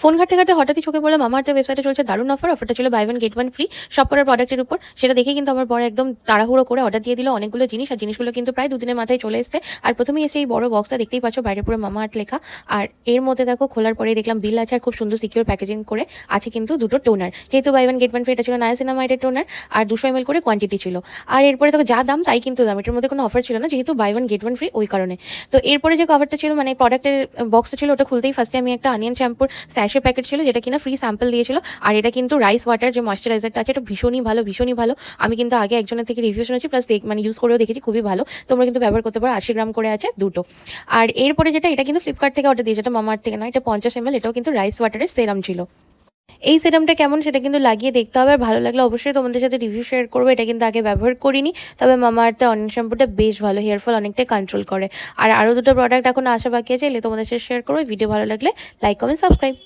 Phone ঘাঁটতে ঘাঁটতে হঠাৎই চোখে পড়লো মামাআর্থের ওয়েবসাইটে চলছে দারুণ অফার। অফারটা ছিল buy one get one free সব কটার প্রোডাক্টের উপর। সেটা দেখেই কিন্তু আমার বর একদম তাড়াহুড়ো করে অর্ডার দিয়ে দিল অনেকগুলো জিনিস। আর জিনিসগুলো কিন্তু প্রায় ২ দিনের মাথায় চলে এসেছে। আর প্রথমেই এসে এই বড় বক্সটা দেখতেই পাচ্ছ, বাইরে পুরো মামাআর্থ লেখা। আর এর মধ্যে দেখো খোলার পরেই দেখলাম বিল আছে আর খুব সুন্দর সিকিউর প্যাকেজিং করে আছে কিন্তু দুটো টোনার। যেহেতু buy one get one free, এটা ছিল নায়াসিনামাইডের টোনার আর ২০০ ml করে কোয়ান্টিটি ছিল। আর এরপরে দেখো যা দাম তাই কিন্তু দাম, এটার মধ্যে কোনো অফার ছিল না, যেহেতু buy one get one free ওই কারণে। তো এরপরে যে কভারটা ছিল মানে প্রোডাক্টের বক্সটা ছিল, ওটা খুলতেই ফার্স্টে আমি একটা অনিয়ন শ্যাম্পুর স্যাশে প্যাকেট ছিল, যেটা কিনা ফ্রি স্যাম্পল দিয়েছিল। আর এটা কিন্তু রাইস ওয়াটার যে ময়েশ্চারাইজারটা আছে, এটা ভীষণই ভালো, ভীষণই ভালো। আমি কিন্তু আগে একজনের থেকে রিভিউ শুনেছি, প্লাস মানে ইউজ করেও দেখেছি, খুবই ভালো। তোমরা কিন্তু ব্যবহার করতে পারো। ৮০ গ্রাম করে আছে দুটো। আর এরপরে যেটা, এটা কিন্তু ফ্লিপকার্ট থেকে অর্ডার দিয়েছে, এটা মামাআর্থ থেকে নয়। এটা ৫০ ml, এটাও কিন্তু রাইস ওয়াটারের সেরাম ছিল। এই সেরামটা কেমন সেটা কিন্তু লাগিয়ে দেখতে হবে, আর ভালো লাগলে অবশ্যই তোমাদের সাথে রিভিউ শেয়ার করবো। এটা কিন্তু আগে ব্যবহার করিনি, তবে মামাআর্থের অনিয়ন শ্যাম্পুটা বেশ ভালো, হেয়ার ফল অনেকটাই কন্ট্রোল করে। আর আরও দুটো প্রোডাক্ট এখন আসা বাকি আছে, এলে তোমাদের সাথে শেয়ার করবো। ভিডিও ভালো লাগলে লাইক, কমেন্ট, সাবস্ক্রাইব।